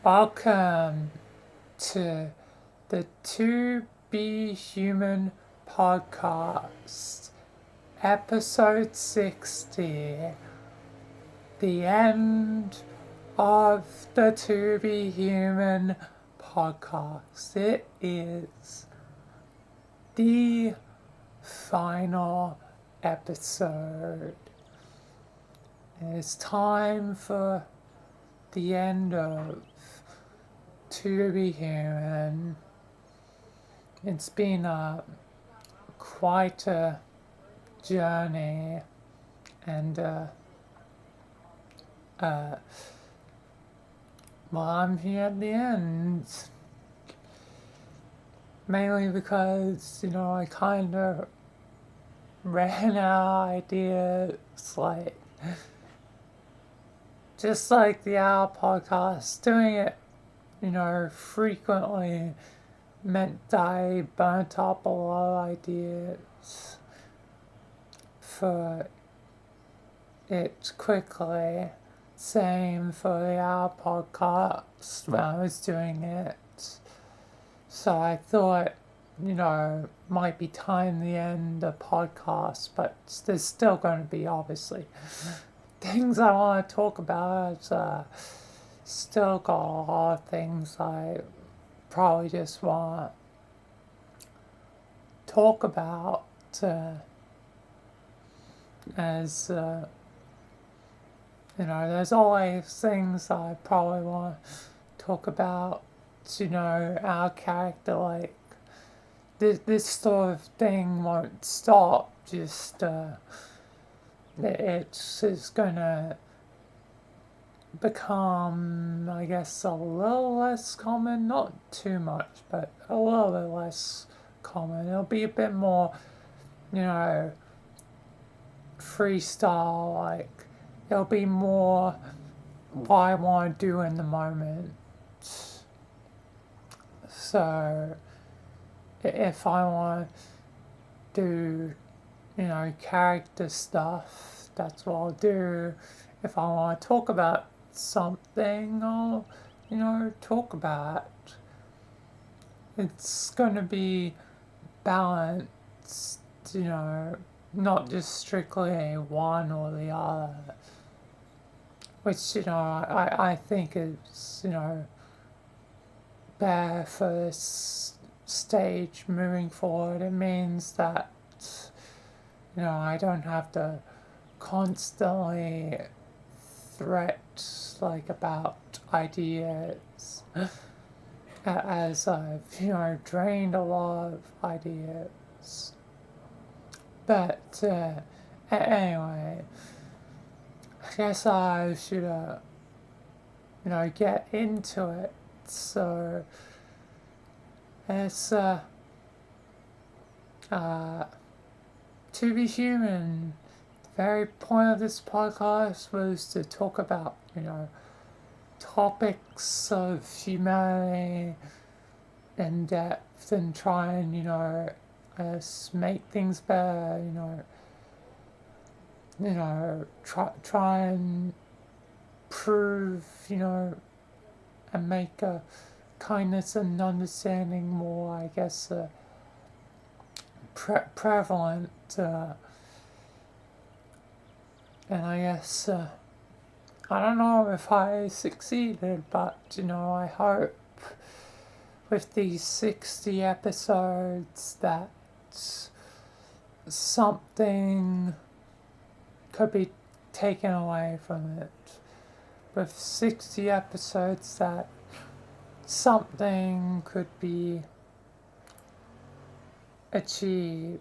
Welcome to the To Be Human podcast, episode 60, the end of the To Be Human podcast. It is the final episode. It's time for the end of To Be Human. It's been quite a journey, and well, I'm here at the end, mainly because I kind of ran out of ideas, just like the Hour podcast, doing it frequently meant I burnt up a lot of ideas for it quickly. Same for the Hour podcast when I was doing it. So I thought, might be time to end the podcast, but there's still going to be, obviously, things I want to talk about. Still got a lot of things I probably just want to talk about, as there's always things I probably want to talk about, our character, like this sort of thing won't stop, just it's just gonna become, I guess, a little less common, not too much, but a little bit less common. It'll be a bit more, freestyle, like, it'll be more what I want to do in the moment. So, if I want to do, character stuff, that's what I'll do. If I want to talk about something, I'll, talk about it. It's going to be balanced, not just strictly one or the other, which, I think is, better for this stage moving forward. It means that, I don't have to constantly threat, about ideas, as I've, drained a lot of ideas. But anyway, I guess I should, get into it. So it's To Be Human. The very point of this podcast was to talk about, topics of humanity in depth and try and, make things better, try and prove, and make kindness and understanding more, I guess, prevalent, and I guess, I don't know if I succeeded, but, I hope with these 60 episodes that something could be taken away from it. With 60 episodes that something could be achieved.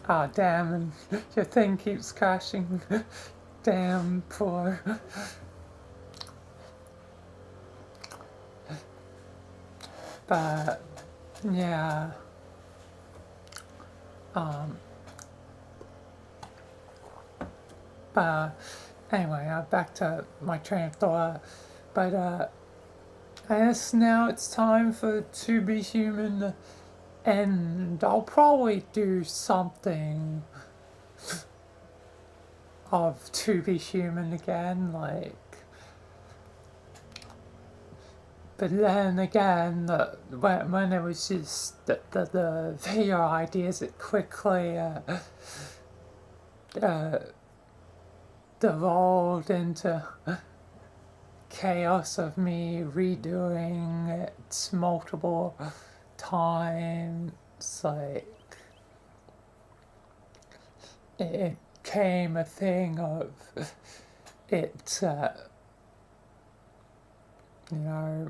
Ah, damn, and your thing keeps crashing. Damn, poor. But, yeah. But anyway, back to my train of thought. But I guess now it's time for To Be Human And I'll probably do something of To Be Human again, like. But then again, when it was just the video ideas, it quickly uh, devolved into chaos of me redoing it multiple times. Like, it became a thing of it,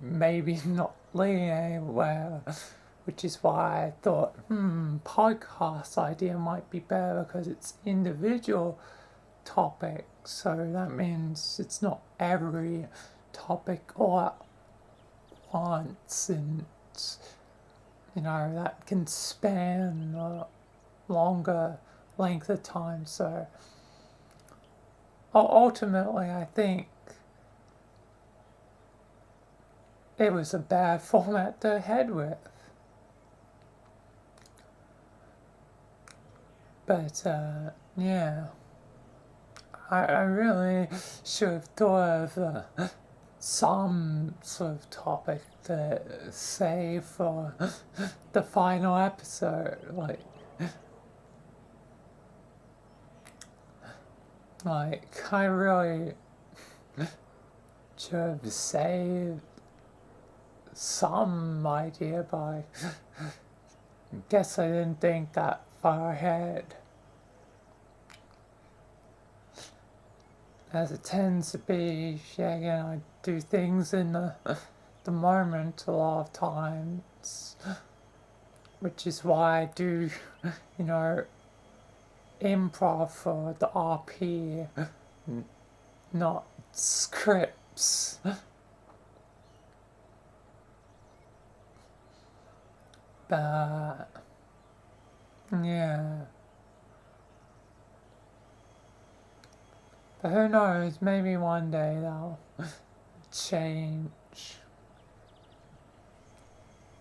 maybe not leading anywhere, which is why I thought, podcast idea might be better because it's individual topic, so that means it's not every topic all at once, and that can span a longer length of time. So ultimately, I think it was a bad format to head with. But yeah, I really should have thought of some sort of topic to say for the final episode. Like I really should have saved some idea, but I guess I didn't think that far ahead. As it tends to be, again, I do things in the moment a lot of times, which is why I do, improv for the RP, not scripts. But yeah. But who knows, maybe one day they'll change.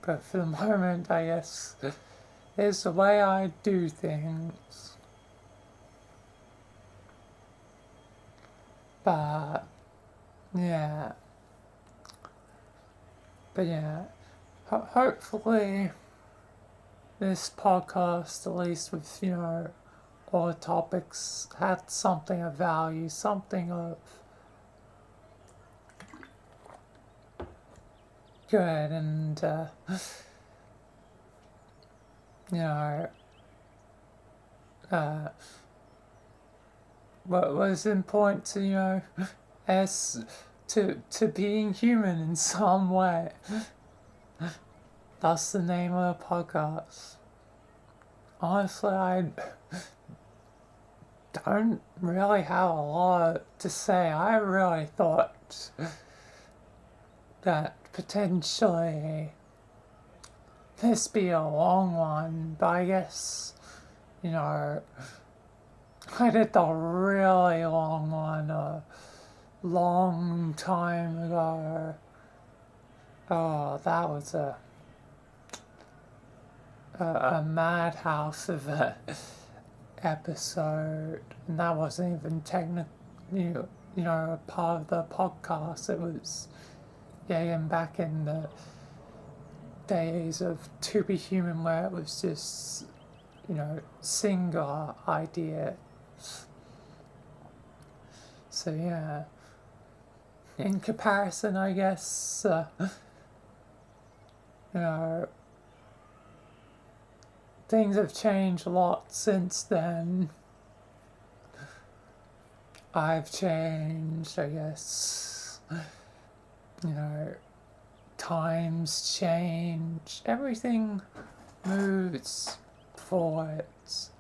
But for the moment, I guess, it's the way I do things. But, yeah. But yeah, hopefully this podcast, at least with, all the topics, had something of value, something of good, and what was important to as to being human in some way. That's the name of the podcast. Honestly, I don't really have a lot to say. I really thought that potentially this be a long one, but I guess, I did the really long one a long time ago. Oh, that was a madhouse of a episode, and that wasn't even technically, a part of the podcast. It was, and back in the days of To Be Human, where it was just, single ideas. So yeah, in comparison, I guess, things have changed a lot since then. I've changed, I guess. Times change. Everything moves forwards.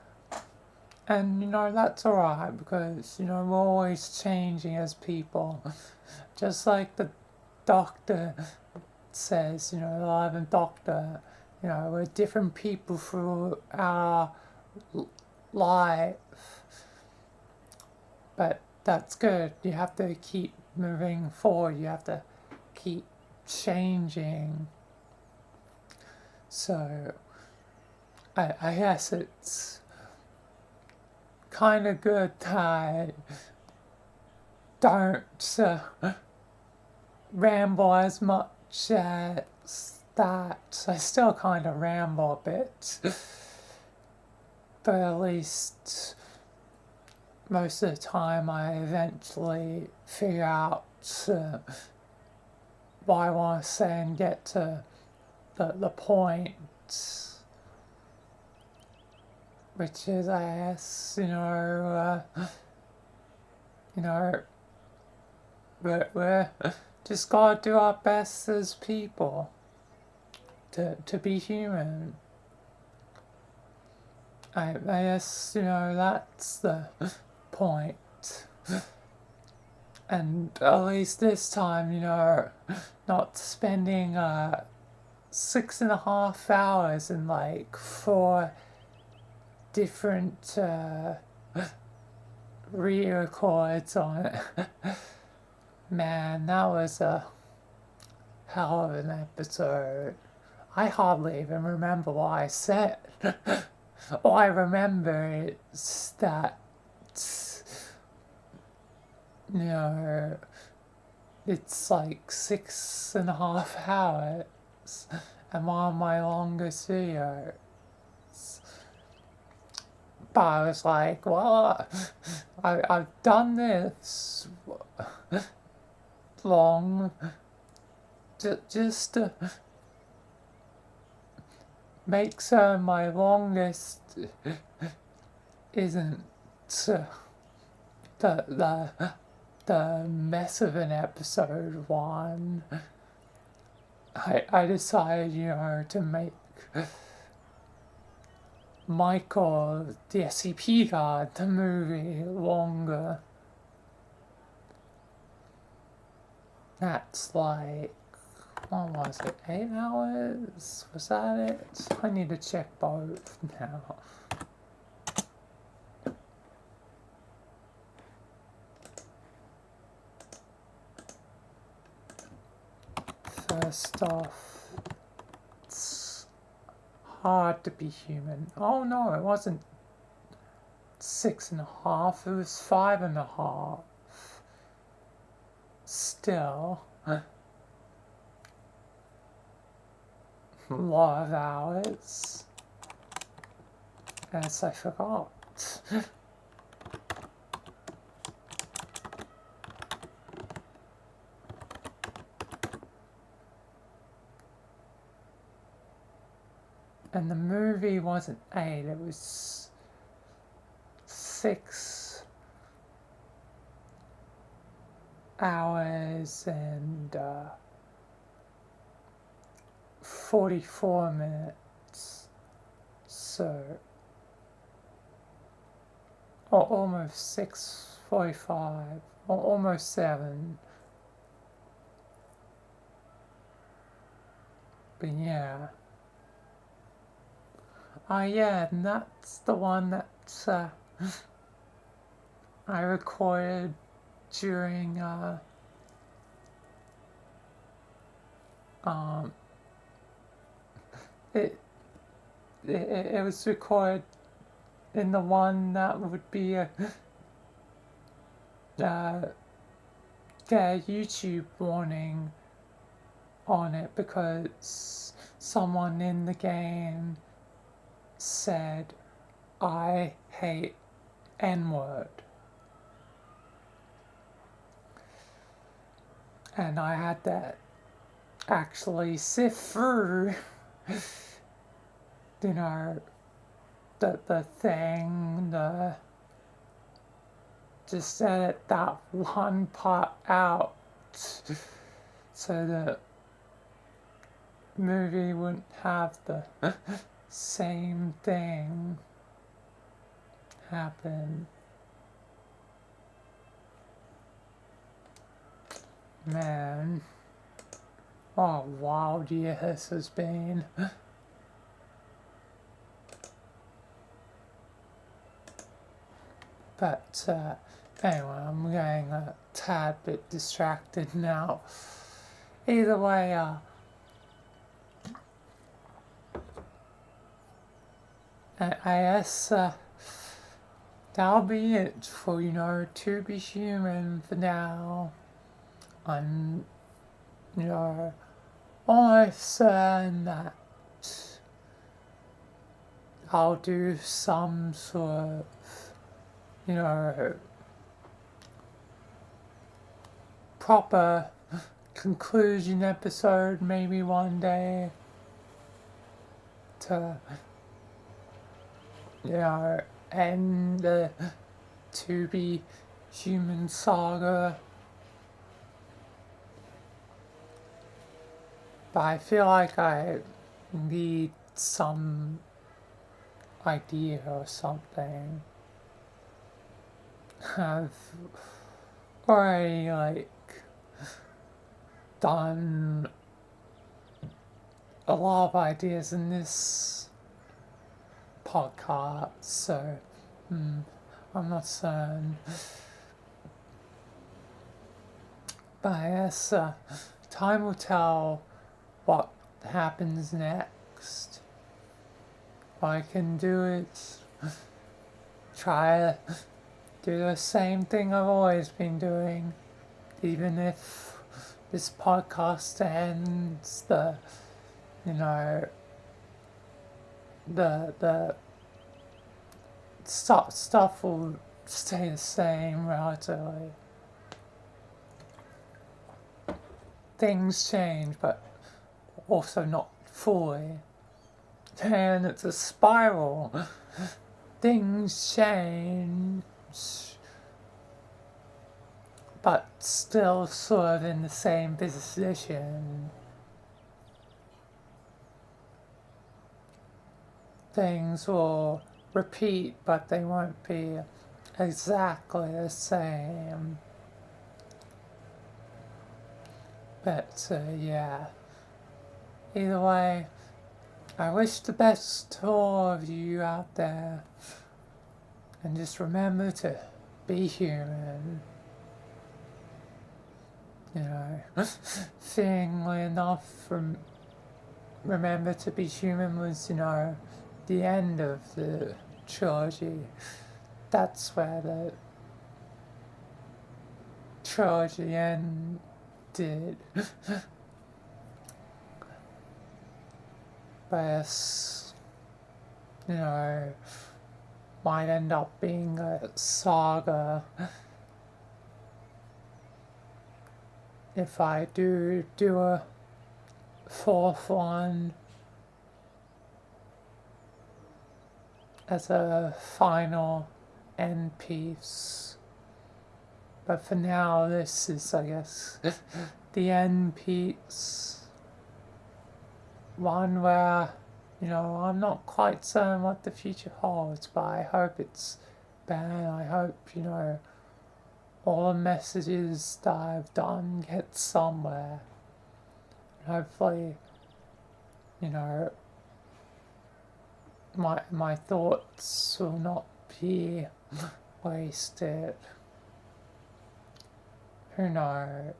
And, that's alright because, we're always changing as people. Just like the doctor says, the 11th Doctor, we're different people through our life. But that's good. You have to keep moving forward. You have to keep changing. So, I guess it's kind of good that I don't ramble as much as that. I still kind of ramble a bit, but at least most of the time I eventually figure out what I want to say and get to the point, which is, I guess, we're just gotta do our best as people to be human. I guess, that's the point. And at least this time, not spending 6.5 hours in like 4 different re-records on it. Man, that was a hell of an episode. I hardly even remember what I said. All I remember is that, it's like 6.5 hours and one of my longest videos. But I was like, well, I've done this long just to make sure my longest isn't the mess of an episode one. I decided, to make Michael, the SCP guard, the movie longer. That's like, what was it, 8 hours? Was that it? I need to check both now. First off, it's hard to be human. Oh no, it wasn't 6.5, it was 5.5. Still, a lot of hours. As I forgot. And the movie wasn't 8, it was 6 hours and 44 minutes. So, almost 6:45, or almost 7. But yeah. Yeah, and that's the one that I recorded during it was recorded in the one that would be a YouTube warning on it because someone in the game said, "I hate N-word." And I had to actually sift through, the thing, just edit that one part out so the movie wouldn't have the same thing happen. Man, what a wild year this has been. But anyway, I'm getting a tad bit distracted now. Either way, I guess that'll be it for, To Be Human for now. I'm, you know, almost certain that I'll do some sort of, proper conclusion episode maybe one day to, end the To Be Human saga. But I feel like I need some idea or something. I've already done a lot of ideas in this podcast, so I'm not certain. But I guess time will tell what happens next. What I can do is try to do the same thing I've always been doing, even if this podcast ends, the stuff will stay the same relatively. Things change, but also not fully. And it's a spiral. Things change, but still sort of in the same position. Things will repeat, but they won't be exactly the same. But yeah, either way, I wish the best to all of you out there, and just remember to be human. Fittingly enough, Remember to Be Human was, the end of the trilogy. That's where the trilogy ended. But yes, might end up being a saga if I do a fourth one as a final end piece. But for now, this is, I guess, the end piece. One where, I'm not quite certain what the future holds, but I hope it's better. I hope, all the messages that I've done get somewhere. Hopefully, my thoughts will not be wasted. Who knows?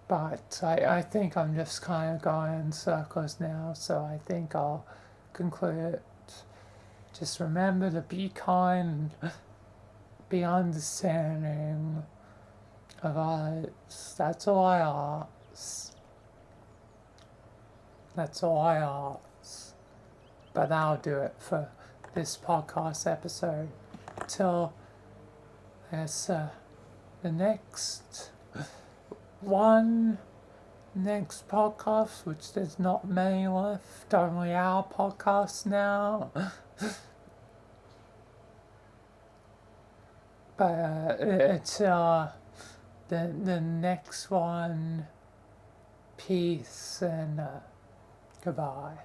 But I think I'm just kind of going in circles now, so I think I'll conclude it. Just remember to be kind, be understanding of others. That's all I ask. That's all I ask. But that'll do it for this podcast episode. Till there's the next podcast, which there's not many left, only our podcast now. But it's the next one. Peace and goodbye.